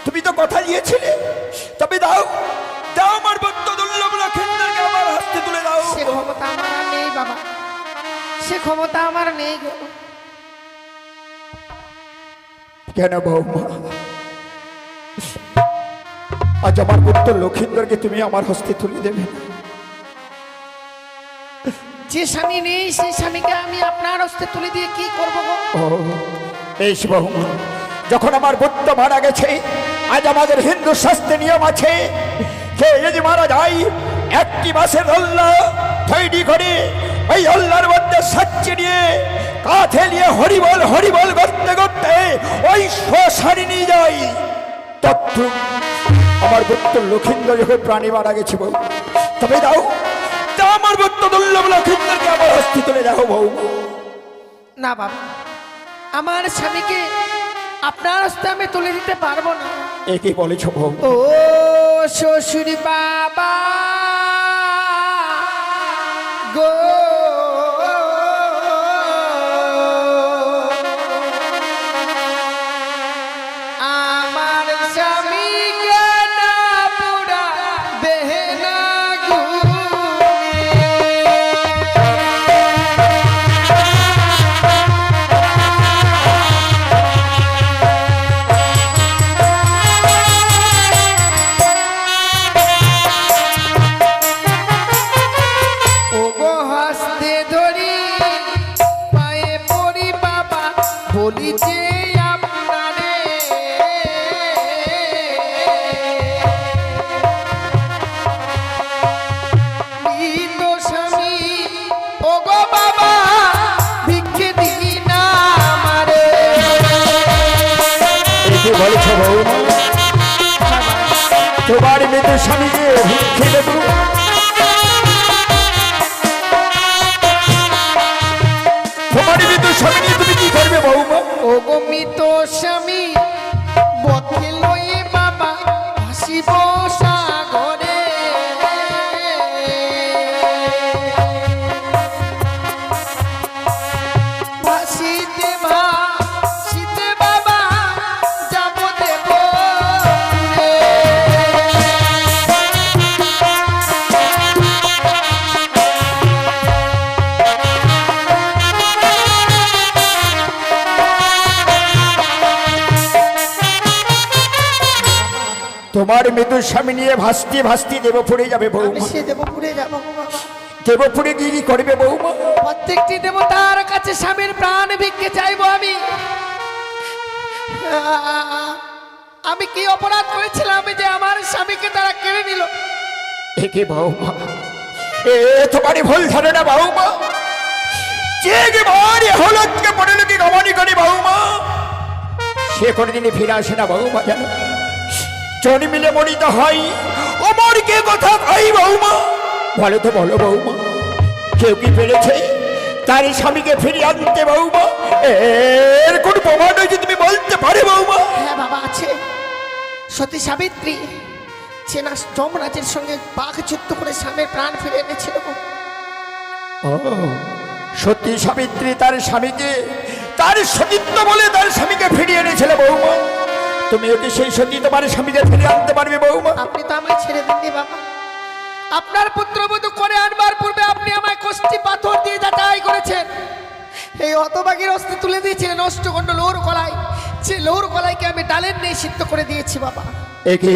তুমি তো কথা দিয়েছিলে, তবে দাও দাও আমার ভক্ত দুর্লভ লক্ষিন্দরকে আমার হস্তে তুলে দাও। সে ক্ষমতা আমার আর নেই বাবা, সে ক্ষমতা আমার নেই গো। কেন বৌমা, আজ আমার পুত্র লক্ষিন্দরকে তুমি আমার হস্তে তুলে দেবে? যে স্বামী নেই সেই স্বামীকে আমি আপনার হস্তে তুলে দিয়ে কি করবো গো? ও বেশ বৌমা, যখন আমার পুত্র মারা গেছে, আজ আমাদের হিন্দু শাস্ত্রে নিয়ম আছে, কে যদি মারা যায় একটি মাসের হল্লা তৈরি করে ওই হল্লার মধ্যে সাচ্চি নিয়ে কাঁধে নিয়ে হরিবল হরিবল করতে করতে ওই শ্মশানে নিয়ে যাই। তথ্য আমার পুত্র লক্ষিন্দর যখন প্রাণী মারা গেছে বউ, তবে দাও দাও আমার পুত্র দুর্লভ লক্ষিন্দরকে আমার হস্তে তুলে দাও বউ। না বাবা, আমার স্বামীকে আপনার হস্তে আমি তুলে দিতে পারবো না। এ কি বলেছ বউ? ও শ্বশুর বাবা গো, আমার স্বামীকে না পুরা বেহনা বলি যে আপনারে মৃত স্বামী ও গো বাবা ভিক্ষে দিই না আমারে। কি বলেছ বৌমা? তোমার মৃত স্বামীকে ভিক্ষে দেব? তোমার মৃত স্বামী নিয়ে তুমি কি করবে বৌমা? ও গো মৃত স্বামী বকে লয়ে বাবা ভাসিব সাগরে। ভাসিতে ভাসিতে বাবা যাব দেব রে। তোমার মৃত স্বামী নিয়ে ভাসতে ভাসতে দেবপুরে যাবে আমি বৌমা। সে দেবপুরে যাব গো বাবা। দেবপুরে গিয়ে কি করবে বৌমা? প্রত্যেকটি দেবতার কাছে স্বামীর প্রাণ ভিক্ষে চাইবো আমি। আমি কি অপরাধ করেছিলাম যে আমার স্বামীকে তারা কেড়ে নিল? এ কি বৌমা, এ তোমারই ভুল ধারণা বৌমা। যে বাড়ি হলদকে পড়ে লোকে গমনি করে বৌমা, সে কোনদিনই ফিরে আসে না বৌমা। জানো, জন্মিলে মরিতে হয়, অমর কে কথা ভাই বৌমা। বলো তো বলো বৌমা, কেউ কি পেরেছে তার স্বামীকে ফিরিয়ে আনতে বৌমা? এর কোন প্রমাণ হয়েছে তুমি বলতে পারে বৌমা? হ্যাঁ বাবা আছে। সতী সাবিত্রী চেনা যমরাজের সঙ্গে বাঘ যুদ্ধ করে স্বামীর প্রাণ ফিরে এনেছিল গো। ও সত্যি সাবিত্রী তার স্বামীকে তার সতীত্ব বলে তার স্বামীকে ফিরিয়ে এনেছিল বৌমা। তুমি ওকে সেই সত্যি তোমার স্বামীকে ফিরিয়ে আনতে পারবে বৌমা? আপনি তো আমায় ছেড়ে দিননি বাবা। আপনার পুত্রবধূ করে আনবার পূর্বে আপনি আমায় কষ্টি পাথর দিয়ে যাচাই করেছেন। এই হতভাগীর অস্ত্রে তুলে দিয়েছিলেন অষ্টগণ্ড লৌর কলাই। সে লৌর কলাইকে আমি ডালের নেই সিদ্ধ করে দিয়েছি বাবা। একে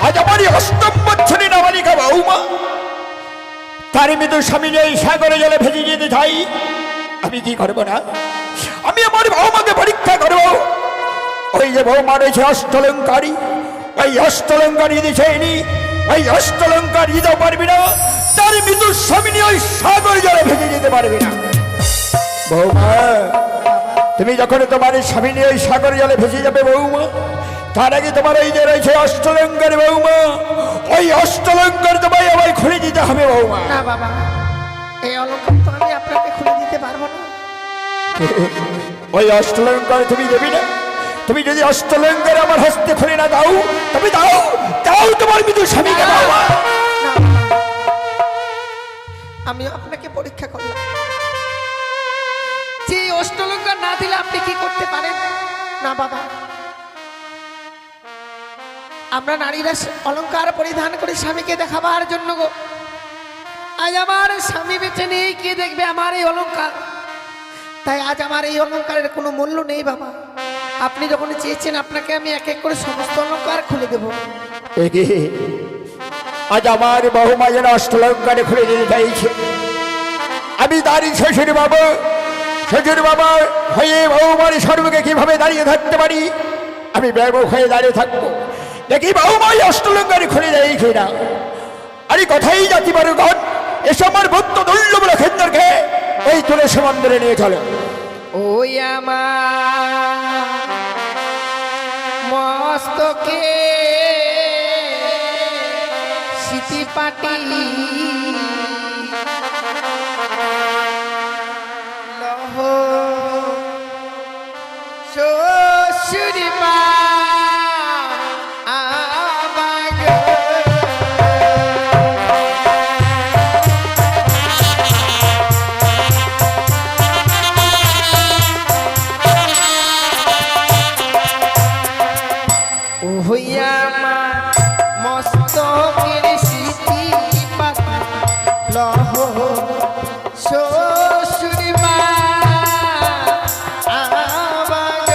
আজ আমারই অষ্টম বছরে নাবালিকা বৌমা তার মৃত স্বামী নেই সাগরে জলে ভেজে যেতে চাই। আমি কি করবো না? আমি আমার বৌমাকে পরীক্ষা করবো। ওই যে বৌমা রয়েছে অষ্টলঙ্কারী, ওই অষ্টলঙ্কারী দিছেনি, ওই অষ্টলঙ্কার দিতেও পারবি না। তার মৃত স্বামী নিয়ে ওই সাগর জলে ভেজে যেতে পারবি না। বৌমা তুমি যখন তোমার স্বামী নিয়ে ওই সাগর জলে ভেসে যাবে বৌমা, তার আগে তোমার এই যে রয়েছে অষ্টলঙ্কার বৌমা, ওই অষ্টলঙ্কার তোমায় আমায় খুলে দিতে হবে বৌমা। না বাবা, এই অলঙ্কার তো আমি আপনাকে খুলে দিতে পারবো না। ওই অষ্টলঙ্কার তুমি দেবি না? তুমি যদি অষ্টলঙ্কার আমার হস্তে খুলে না দাও, তবে দাও দাও তোমার মৃত স্বামীকে দাও। না, আমি আপনাকে পরীক্ষা করলাম যে অষ্টলঙ্কার না দিলে আপনি কি করতে পারেন। না বাবা, আমরা নারীরা অলংকার পরিধান করে স্বামীকে দেখাবার জন্য গো। আজ আমার স্বামী বেঁচে নেই, কে দেখবে আমার এই অলংকার? তাই আজ আমার এই অলংকারের কোনো মূল্য নেই বাবা। আপনি যখন চেয়েছেন আপনাকে আমি এক এক করে সমস্ত অলংকার খুলে দেব। একে আজ আমার বহুমা যেন অষ্টলঙ্কারে খুলে দিতে চাইছে। আমি তারই শ্বশুর বাবা হয়ে বহুমার সর্বকে কিভাবে দাঁড়িয়ে থাকতে পারি? আমি ব্যাপক হয়ে দাঁড়িয়ে থাকবো, দেখি বহুমাই অষ্টলঙ্কারে খুলে দেয় কিনা। আরে কথাই জাতি বারুগণ, এসব আমার ভক্ত দল্য বলে খেন্দরকে ওই তুলসী মন্দিরে নিয়ে চলো। ওই আমার মস্তকে সিটি পাটি লহ শ্বশুরি মা আবাগ। ও হইয়া মা মস্তকের সিটি পাটি লহ শ্বশুরি মা আবাগ।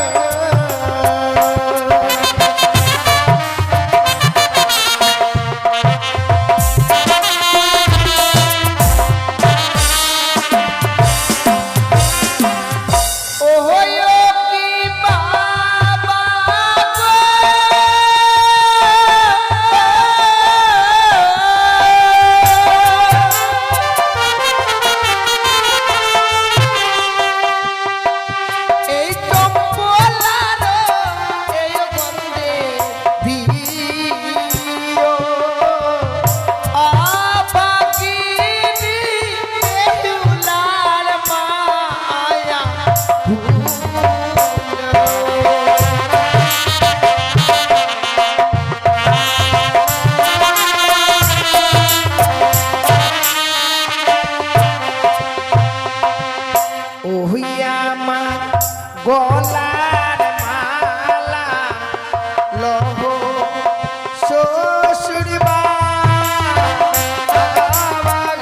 ও হইয়া কি বাবা গো, এই কম্বলার এই গন্ধে দিও আবাগিনী বেহুলার মায়া ভুলো। ও হইয়া মা গলার মালা লহ শ্বশুরি মা আবাগ।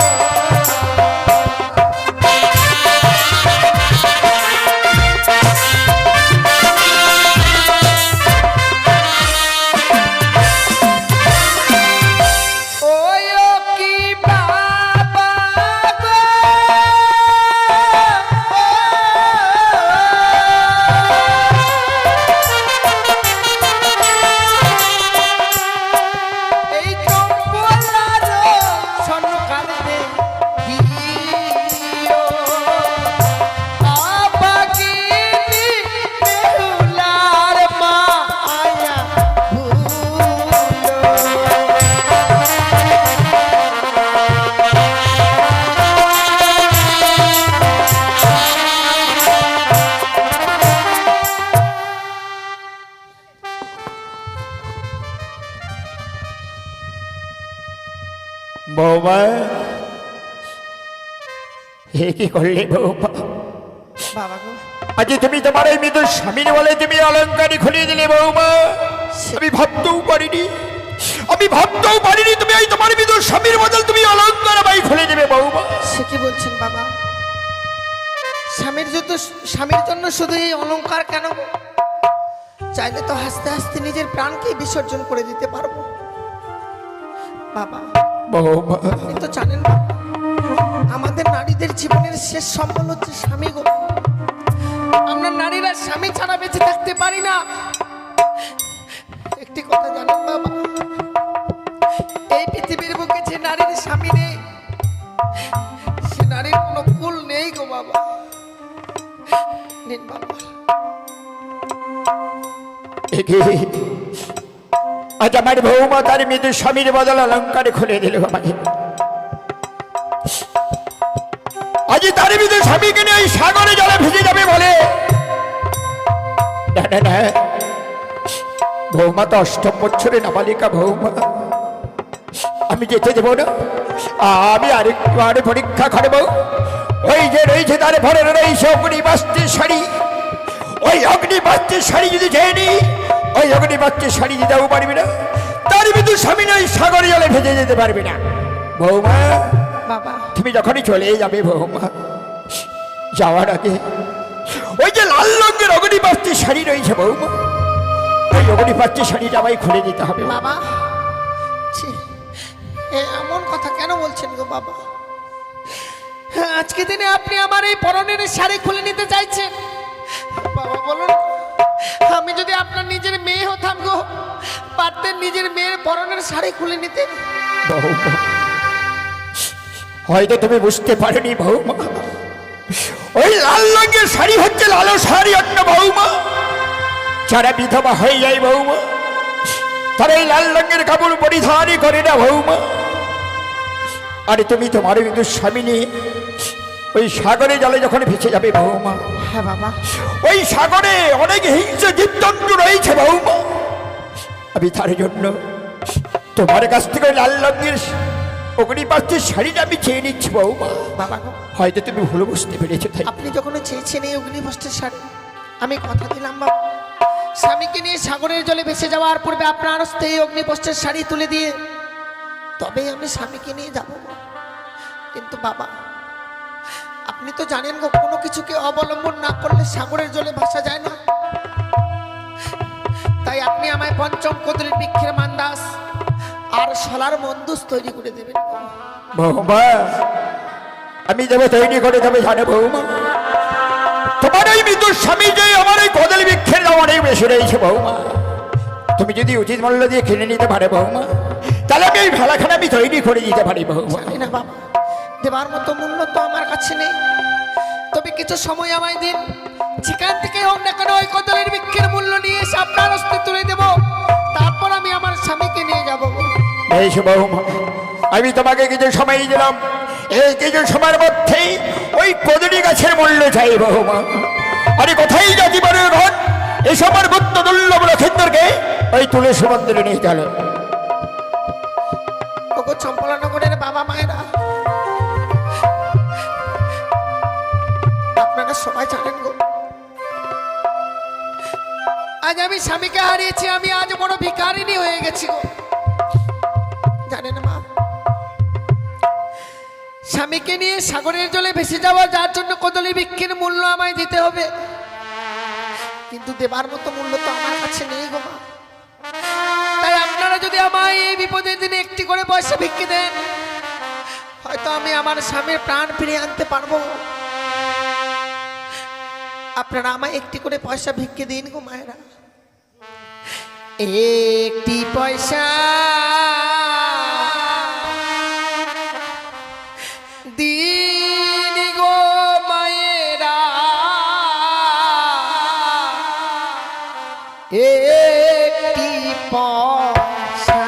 ওই ও কি বাবা গো, এই কম্বলার সন্কালে দিও আবাগিনী বেহুলার মায়া ভুলো। বৌমা, হে কি করলে বৌমা? বাবা গো, আজ তুমি তোমার এই মৃত স্বামীর বলে তুমি অলঙ্কারই খুলিয়ে দিলে বৌমা। আমি ভাবতেও পারিনি তুমি এই তোমার মৃত স্বামীর বদল তুমি অলঙ্কার আমায় খুলে দেবে বৌমা। সে কি বলছেন বাবা? স্বামীর জন্য শুধু এই অলংকার কেন? চাইলে তো হাসতে হাসতে নিজের প্রাণকে বিসর্জন করে দিতে পারবো বাবা। বৌমা, আপনি তো জানেন বাবা, আমাদের নারীদের জীবনের শেষ সম্বল হচ্ছে স্বামী গো। আমরা নারীরা স্বামী ছাড়া বেঁচে থাকতে পারি না। একটি কথা জানেন বাবা, এই পৃথিবীর বুকে যে নারীর স্বামী নেই সে নারীর কোনো কুল নেই গো বাবা। নিন বাবা। একে আজ আমার বৌমা তার মৃত স্বামীর বদল অলঙ্কারে খুলে দিল আমাকে। আজ তার মৃত স্বামীকে নিয়ে এই সাগরে জলে ভেসে যাবে বলে না না না, বৌমা তো অষ্টম বছরে নাবালিকা বৌমা, আমি যেতে দেবো না। আমি আরেকটু পরীক্ষা করব। ওই যে রয়েছে তার ভরে রয়েছে অগ্নিবাস্ত্রের শাড়ি, ওই অগ্নিবাস্ত্রের শাড়ি যদি চেয়ে নি, ওই অগ্নিবাস্ত্রের শাড়ি দিতেও পারবি না। তার বিদ্যুৎ স্বামী নয় সাগরে জলে ভেসে যেতে পারবে না। বৌমা, বাবা তুমি যখনই চলে যাবে বৌমা, যাওয়ার আগে ওই যে লাল রঙের অগ্নিপাত্রের শাড়ি রয়েছে বৌমা, ওই অগ্নিপাত্রের শাড়িটা আমায় খুলে দিতে হবে। বাবা, ছি, এমন কথা কেন বলছেন গো বাবা? আজকে দিনে আপনি আমার এই পরনের শাড়ি খুলে নিতে চাইছেন? বাবা বলুন, আমি যদি আপনার নিজের মেয়ে হতাম গো, পারতেন নিজের মেয়ের পরনের শাড়ি খুলে নিতে? বৌমা, হয়তো তুমি বুঝতে পারোনি বৌমা, ওই লাল রঙের শাড়ি হচ্ছে লাল শাড়ি একটা বৌমা। যারা বিধবা হয়ে যায় বৌমা, তারা এই লাল রঙের কাপড় পরিধানই করে না বৌমা। আরে তুমি তোমার কিন্তু স্বামী নিয়ে ওই সাগরে জলে যখন ভেসে যাবে বৌমা, হ্যাঁ বাবা, ওই সাগরে অনেক হিংস্র জীবজন্তু রয়েছে বৌমা। আমি তার জন্য তোমার কাছ থেকে লাল রঙের অগ্নিপাত্রের শাড়িটা আমি চেয়ে নিচ্ছি বৌমা। বাবা গো, হয়তো তুমি ভুল বুঝতে পেরেছো তাই। আপনি যখন চেয়েছেন এই অগ্নিবস্ত্রের শাড়ি, আমি কথা দিলাম বাবা, স্বামীকে নিয়ে সাগরের জলে ভেসে যাওয়ার পূর্বে আপনার হস্তে এই অগ্নিবস্ত্রের শাড়ি তুলে দিয়ে তবেই আমি স্বামীকে নিয়ে যাব। কিন্তু বাবা, আপনি তো জানেন গো, কোনো কিছুকে অবলম্বন না করলে সাগরের জলে ভাসা যায় না। তাই আপনি আমায় পঞ্চম কদলীর বৃক্ষের মান্দাস আর শলার মন্দুস তৈরি করে দেবেন। বৌমা, আমি দেবো তৈরি করে দেবে জানে বৌমা। তোমার ওই মৃত্যুর স্বামী যে আমার এই কদল বৃক্ষের দাম অনেক বেশি রয়েছে বৌমা। তুমি যদি উচিত মূল্য দিয়ে কিনে নিতে পারে বৌমা, তাহলে আমি এই ভেলাখানা আমি তৈরি করে দিতে পারি বৌমা। জানি না বাবা, দেবার মতো মূল্য তো আমার কাছে নেই, তবে কিছু সময় আমায় দিন। যেখান থেকে হোক না কেন ওই কদলের বৃক্ষের মূল্য নিয়ে এসে আপনার হস্তে তুলে দেব, তারপর আমি আমার স্বামীকে নিয়ে যাব। বেশ বৌমা, আমি তোমাকে কিছু সময় দিলাম। এই কিছু সময়ের মধ্যেই ওই কদলি গাছের মূল্য চাই বৌমা। আরে কোথায় যাচ্ছি বড় ঘর, এসব আমার গুপ্ত দুর্লভ লক্ষিন্দরকে ওই তুলসী মন্দিরে নিয়ে গেল। ওগো চম্পলানগরের বাবা মায়েরা, আপনারা সবাই জানেন গো, আজ আমি স্বামীকে হারিয়েছি, আমি আজ বড় ভিখারিনী হয়ে গেছি গো। জানেন মা, স্বামীকে নিয়ে সাগরের জলে ভেসে যাওয়া, যার জন্য কদলী বৃক্ষের মূল্য আমায় দিতে হবে, কিন্তু দেবার মতো মূল্য তো আমার কাছে নেই গো মা। তাই আপনারা যদি আমায় এই বিপদের দিনে একটি করে পয়সা ভিক্ষে দেন, হয়তো আমি আমার স্বামীর প্রাণ ফিরিয়ে আনতে পারবো। আপনারা আমায় একটি করে পয়সা ভিক্ষে দিন গো মায়েরা, একটি পয়সা দিন গো মায়েরা, একটি পয়সা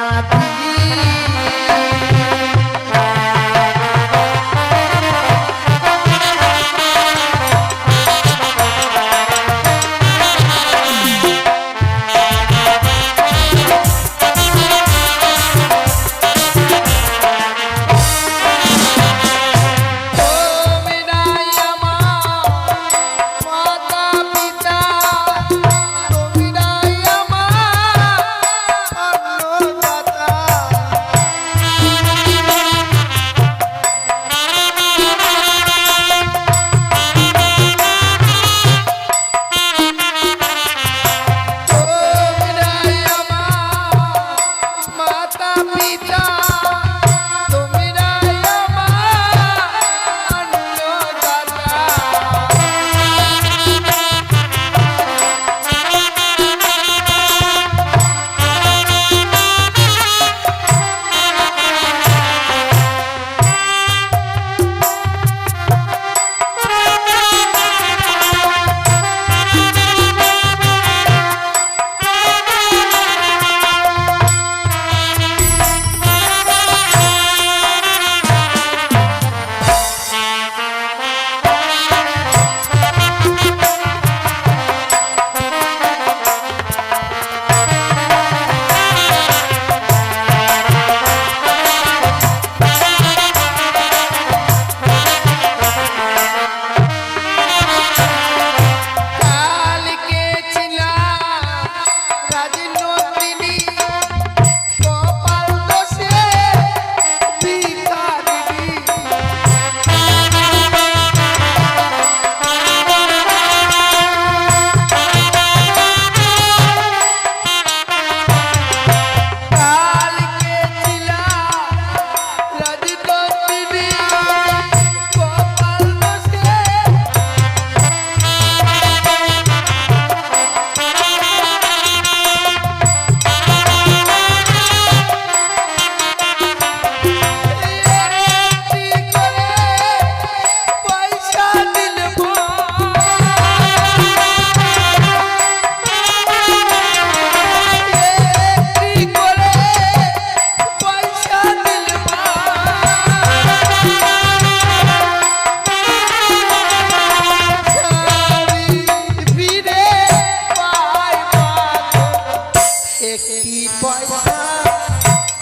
একটি পয়সা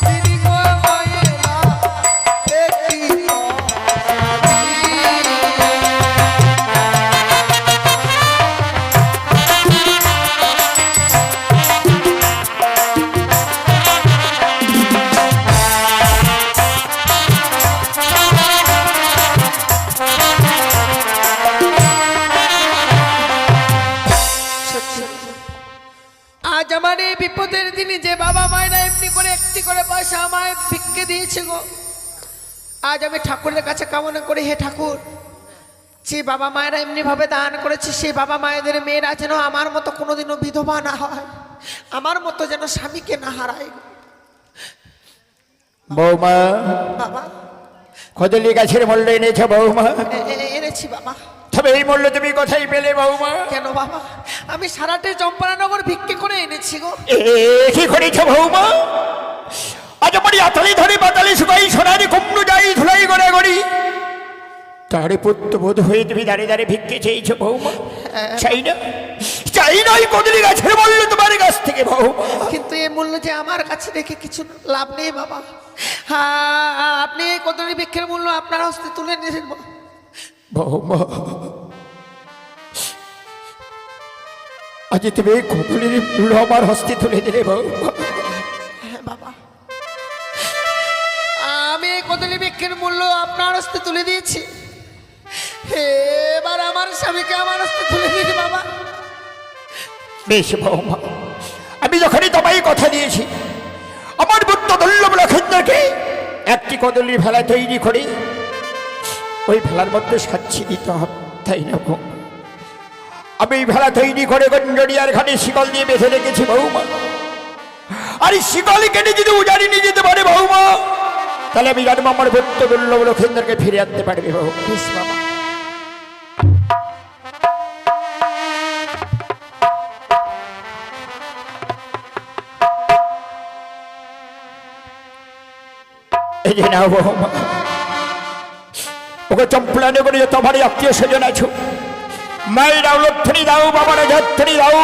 দিদি গো ময়না, একটি আজ আমার এই বিপদের দিনে যে বাবা মায়েরা এমনি করে একটি করে পয়সা আমায় ভিক্ষে দিয়েছে গো, আজ আমি ঠাকুরের কাছে কামনা করি, হে ঠাকুর, যে বাবা মায়েরা এমনি ভাবে দান করেছে সেই বাবা মায়েদের মেয়েরা যেন আমার মতো কোনোদিনও বিধবা না হয়, আমার মতো যেন স্বামীকে না হারায়। বৌমা, বাবা কদলি গাছের মূল্য এনেছে বৌমা? এনেছি বাবা। তবে এই মূল্য তুমি কোথায় পেলে বৌমা? কেন বাবা, আমি সারাটে চম্পারানগর ভিক্ষে করে এনেছি গো। কি করেছ বৌমা? আজ আমার আতালি ধরে পাতালি শুকাই সোনারি কুমড়ো যাই ধুলাই গড়ে গড়ি, তারে পুত্র বোধ হয়ে তুমি দাঁড়িয়ে দাঁড়িয়ে ভিক্ষে চেয়েছো বৌমা? চাই না, চাই না এই কদলি গাছের মূল্য তোমার কাছ থেকে বৌমা। কিন্তু এই মূল্য যে আমার কাছে রেখে কিছু লাভ নেই বাবা। হ্যাঁ, আপনি এই কদলি বৃক্ষের মূল্য আপনার হস্তে তুলে নিয়েছেন বৌমা। আজ তুমি এই কদলির মূল্য আমার হস্তে তুলে দিলে বৌমা। হ্যাঁ বাবা, আমি এই কদলি বৃক্ষের মূল্য আপনার হস্তে তুলে দিয়েছি, এবার আমার স্বামীকে আমার হস্তে তুলে দিয়েছি বাবা। বেশ বৌমা, আমি যখনই তোমায় কথা দিয়েছি আমার পুত্র দুর্লভ লক্ষেন্দ্রকে একটি কদলির ভেলা তৈরি করে ওই ভেলার মধ্যে সাক্ষী দিতে হবে, তাই না বৌমা? আমি এই ভেলা তৈরি করে গঞ্জরিয়ার ঘাটে শিকল দিয়ে বেঁধে রেখেছি বৌমা। আর এই শিকল কেটে যদি উজাড়ি নিয়ে যেতে পারে বৌমা, তাহলে আমি জানবো আমার পুত্র দুর্লভ লক্ষেন্দ্রকে ফিরে আনতে পারবে বৌমা। বেশ বাবা। এই যে নাও বৌমা, ওকে চম্পলানে করে তোমারই আত্মীয় স্বজন আছো, মায়েরাও লক্ষ্মী দাও, বাবারা যত্নী দাও,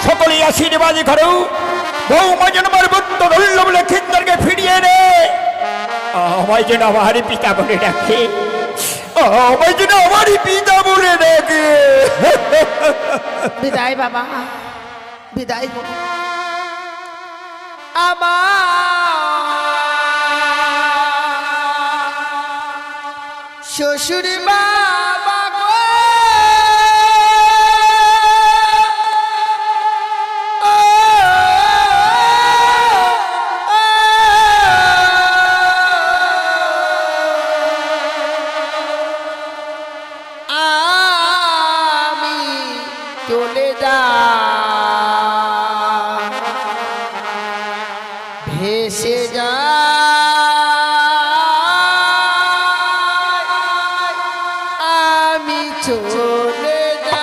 সকলেই আশীর্বাদ করো। বৌমা যেন আমার পুত্র দুর্লভ লক্ষেন্দ্রকে ফিরিয়ে নে, আমায় যেন আমারই পিতা বলে ডাকে, আমায় যেন আমারই পিতা বলে ডাকে। বিদায় বাবা, বিদায় গো। আমার শ্বশুর বাবা গো, আমি চলে যা ভেসে যা, আমি চলে যা।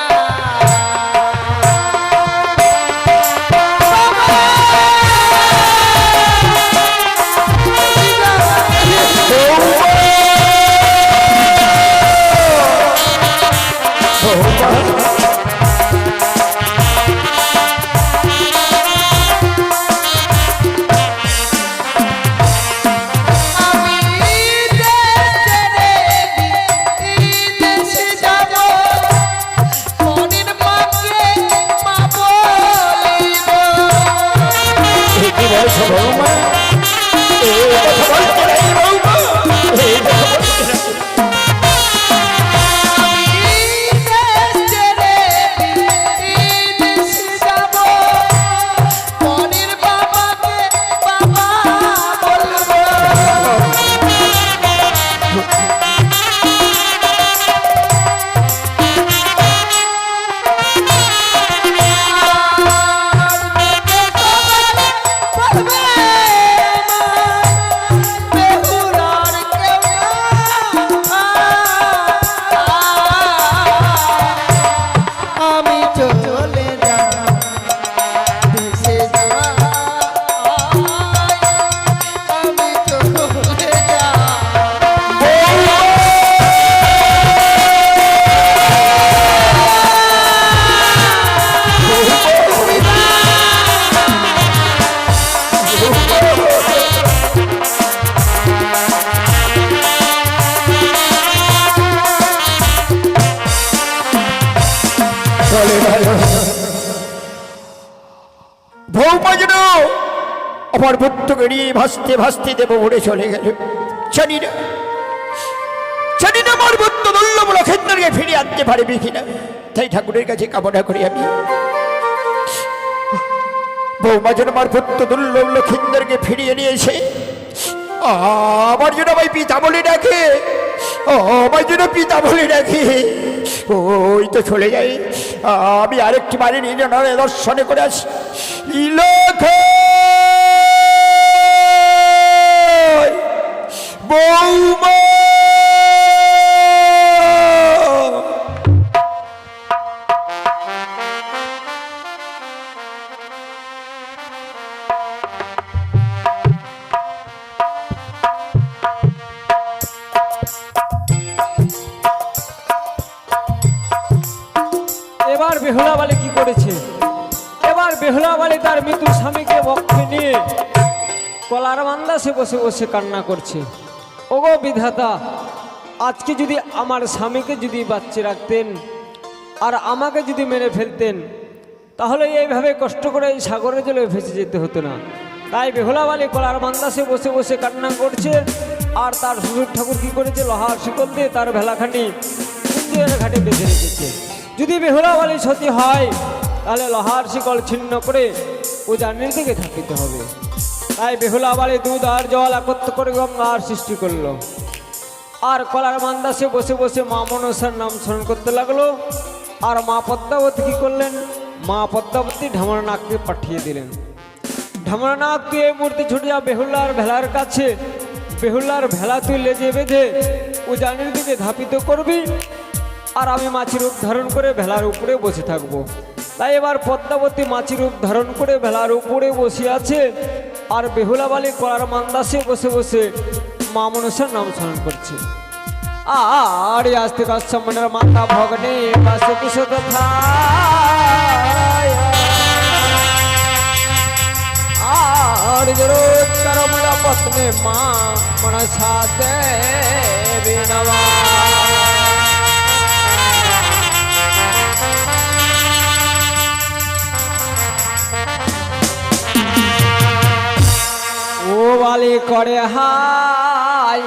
বেহুলা আমার পুত্রকে নিয়ে ভাসতে ভাসতে দেব উড়ে চলে গেল। জানি না আমার পুত্র দুর্লভ লক্ষেন্দ্রকে ফিরিয়ে আনতে পারবি কিনা। তাই ঠাকুরের কাছে কামনা করি আমি, বৌমা যেন আমার পুত্র দুর্লভ লক্ষেন্দ্রকে ফিরিয়ে নিয়ে এসে আমার জন্য ভাই পিতা বলে ডাকে, আমার জন্য পিতা বলে ডাকে। ওই তো চলে যাই, আমি আরেকটি বাড়ি নিয়ে দর্শনে করে আসি। বৌমা এবার বেহুলা বালি কি করেছে? এবার বেহুলা বালি তার মৃত্যু স্বামীকে বক্ষে নিয়ে কলার মান্দাসে বসে বসে কান্না করছে। ওগো বিধাতা, আজকে যদি আমার স্বামীকে যদি বাচ্চা রাখতেন আর আমাকে যদি মেরে ফেলতেন, তাহলে এইভাবে কষ্ট করে এই সাগরের জলে ভেসে যেতে হতো না। তাই বেহুলা বালি কলার মান্দাসে বসে বসে কান্না করছে। আর তার শ্বশুর ঠাকুর কি করেছে, লোহার শিকল দিয়ে তার ভেলাখানি কুঞ্জের ঘাটে বেঁধে রেখেছে। যদি বেহুলা বালি সতী হয়, তাহলে লোহার শিকল ছিন্ন করে উজানির দিকে থাকিতে হবে। তাই বেহুলা বালি দুধ আর জল একত্র করে গঙ্গার সৃষ্টি করলো। আর কলার মান্দাসে বসে বসে মা মনসার নাম স্মরণ করতে লাগলো। আর মা পদ্মাবতী কি করলেন, মা পদ্মাবতী ঢামরনাথকে পাঠিয়ে দিলেন। ঢামরনাথ তুই এই মুহূর্তে ছুটে যা বেহুলার ভেলার কাছে। বেহুলার ভেলা তুই লেজে বেঁধে উজানির দিকে ধাপিত করবি। আর আমি মাছি রূপ ধারণ করে ভেলার উপরে বসে থাকবো। তাই এবার পদ্মাবতী মাছি রূপ ধারণ করে ভেলার উপরে বসে আছে। আর বেহুলা বালি কলার মান্দাসে বসে বসে মা মনসার নাম স্মরণ করছে। আর আস্তে কাশ্যমনের মাথা ভগ্নে পাশে কিশোর আর জরোৎকরমরা পত্নে মা মনসা দেবী নমঃ। ও বালি করে হাই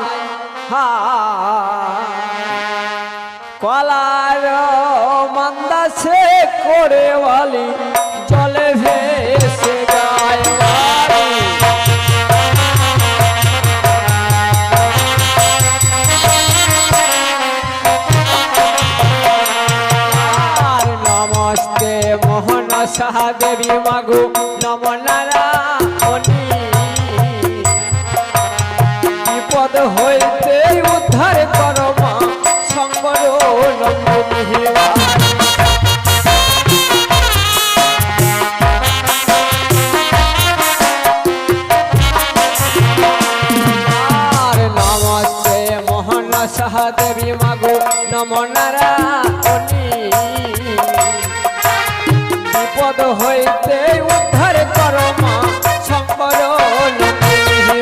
কলার মান্দাসে করে বালি জলে ভেসে যায় বালি। আর নমস্তে মোহন সাহা দেবী মাগো নম নারায়ণী। বিপদ হইতে উদ্ধার কর মা শঙ্কর নন্দিনী। আর নমস্তে মোহন সাহা দেবী মাগো নম নারায়ণী। বিপদ হইতে উদ্ধার কর মা শঙ্কর নন্দিনী।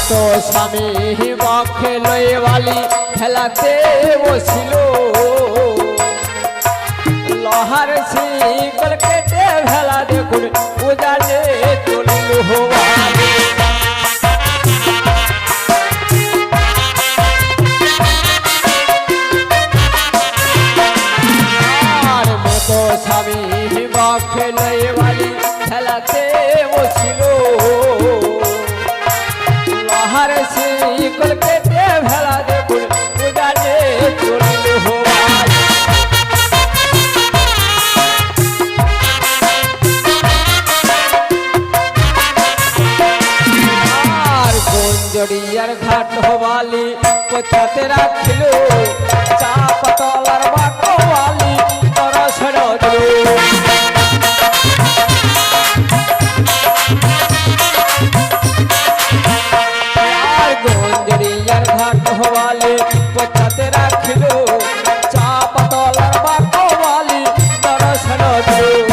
তো স্বামী বক্ষে লয়ে বালি খেলাতে বসিল। লোহার শিকল কেটে ভেলা দেখুন উজানে চলিল বালি। আর মতো স্বামী বক্ষে লয়ে বালি খেলাতে বসিল। লোহার শিকল কেটে ভেলা দেখুন উজানে চলিল বালি। আর গঞ্জরিয়ার ঘাট হবালি কোথাতে রাখিল। চাপ তলার বাকওয়ালি তরসর দিল। গঞ্জরিয়ার ঘাট হওয়ালে কোথাতে রাখিল। চাপ তলার বাকওয়ালি দর্শন দিল।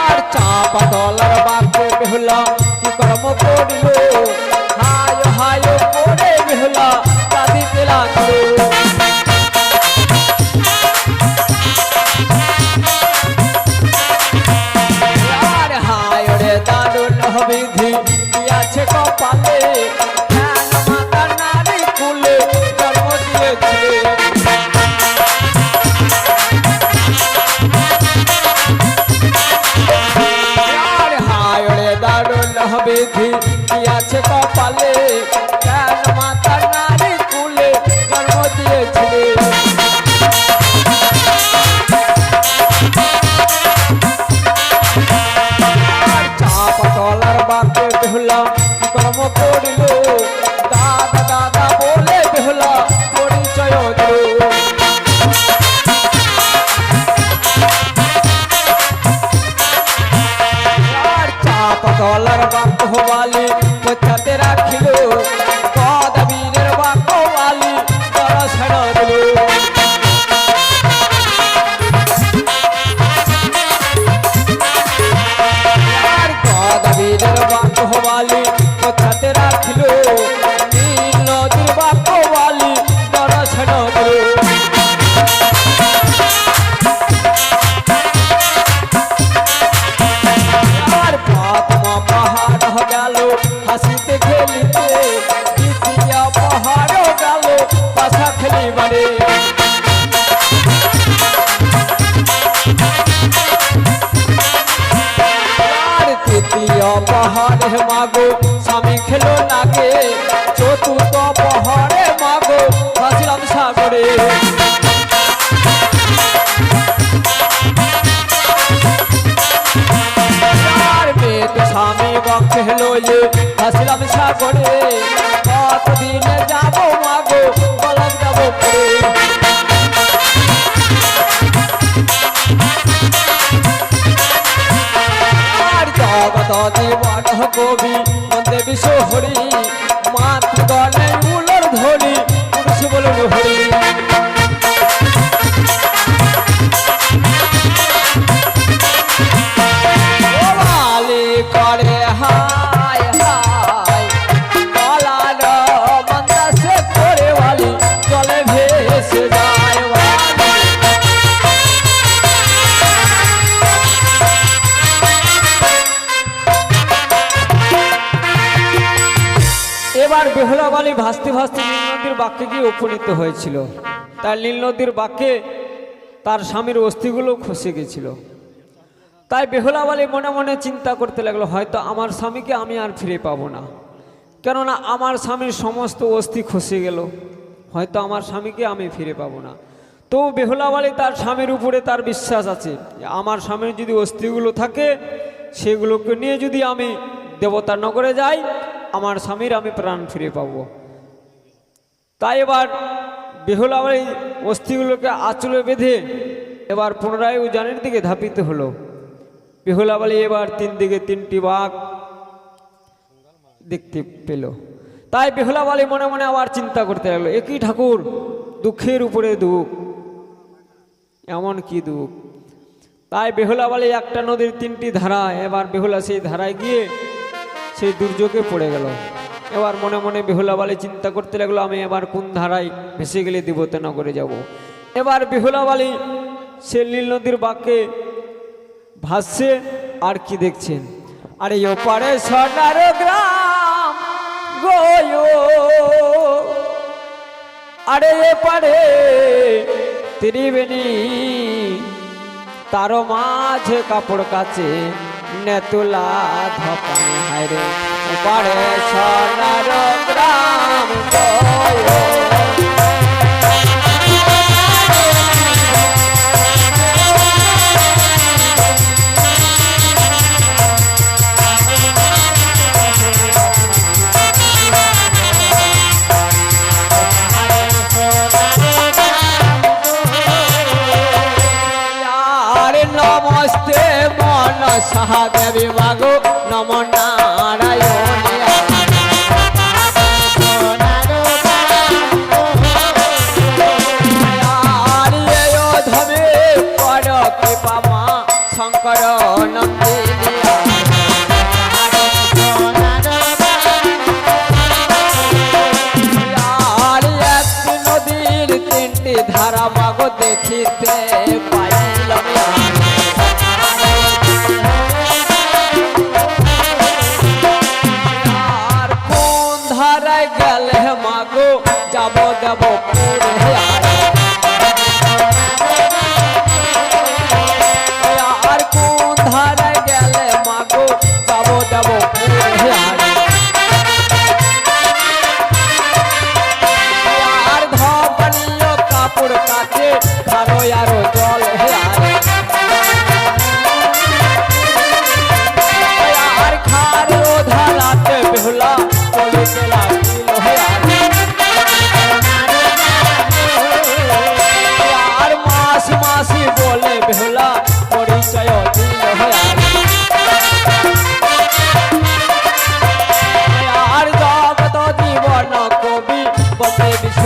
আর চাপ তলার বাক বেহুলা কি পড়ল হায় হায় করে বেহুলা কাঁদিতে লাগলো আর হায় রে দারুণ বিধি কি আছে কপালে জ্ঞান মাতা নারী কুলে জন্ম দিয়েছিলে বিধি কি আছে কপালে জ্ঞান মাতা নারী কুলে জন্ম দিয়েছিলে চাপ তলার বাপে বেহুলা কর্ম করিল দাদা দাদা বলে বেহুলা পরিচয় দিল তলার বাপ হওয়ালি কোথাতে রাখিল কদবীরের বাপ হওয়ালি দর্শন দিল আর কদবীরের বাপ হওয়ালি কোথাতে রাখিল নীল নদীর বাপ হওয়ালি দর্শন দিল হাসিতে খেলিতে দ্বিতীয় পাহাড় গেল পাশা খেলিবারে আর তৃতীয় পাহাড়ে মাগো স্বামী খেলো লাগে চতুর্থ পাহাড়ে মাগো ভাসিলাম সাগরে স্বামী বক্ষে লইয়ে হাসিলাম সাগরে কতদিনে যাবো মাগো বলক যাবো আর জগত জীবন কবি মন্দে বিশ্ব হরি মাতৃগণে উলর ধরি পুরুষ বলুন হরি করে হায় হায় কলার মন্দাসে করে वाली চলে ভেসে যায় এবার বেহুলা বালি ভাসতে ভাসতে নীল নদীর বাক্যে গিয়ে উপনীত হয়েছিল তার নীল নদীর বাক্যে তার স্বামীর অস্থিগুলো খসে গেছিল তাই বেহুলা বালি মনে মনে চিন্তা করতে লাগলো হয়তো আমার স্বামীকে আমি আর ফিরে পাবো না কেননা আমার স্বামীর সমস্ত অস্থি খসে গেল হয়তো আমার স্বামীকে আমি ফিরে পাবো না তো বেহুলা বালি তার স্বামীর উপরে তার বিশ্বাস আছে আমার স্বামীর যদি অস্থিগুলো থাকে সেগুলোকে নিয়ে যদি আমি দেবতার নগরে যাই আমার স্বামীর আমি প্রাণ ফিরে পাবো তাই এবার বেহুলা বালি অস্থিগুলোকে আঁচলে বেঁধে এবার পুনরায় উজানের দিকে ধাপিত হলো বেহুলা বালি এবার তিন দিকে তিনটি বাঘ দেখতে পেল তাই বেহুলা বালি মনে মনে আবার চিন্তা করতে লাগলো একই ঠাকুর দুঃখের উপরে দুঃখ এমন কি দুঃখ তাই বেহুলা বালি একটা নদীর তিনটি ধারা এবার বেহুলা সেই ধারায় গিয়ে সেই দুর্যোগে পড়ে গেল এবার মনে মনে বেহুলা বালি চিন্তা করতে লাগলো আমি এবার কোন ধারায় ভেসে গেলে দেবতা নগরে যাব এবার বেহুলা বালি সে নীল নদীর বাঁকে ভাসছে আর কি দেখছেন আরে ওপারে সোনার গ্রাম গো আরে এপারে ত্রিবেণী তার মাঝে কাপড় কাছে নেতুলা ধপানি হায়রে ওপারে সোনার গ্রাম গো নমস্তে মন সাহাদেবী মাগো নম নারায়ণ মাগো যাব দেব পুরে আর কোন ধারে গেলে মাগো যাব দেব পুরে আর ধবনীয় কাপড় কাছে খারো আরো জল আর খারো ধারাতে বেহুলা চলে গেলা আর মাস মাসি বলে বেহুলা পরিচয় দিল আর জগত জীবন কবি বসে বিশ্ব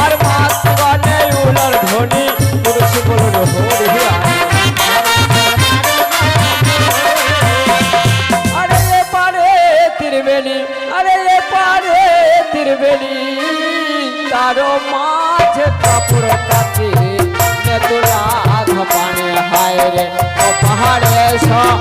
আর মাতৃগণে উলর ধ্বনি পুরুষ বলুন হরিয়া আরে পারে ত্রিবেণী আরে পারে ত্রিবেণী তার মাঝে কাপড় কাছে নেতুলা পানে হায় রে ও পাহাড়ে সব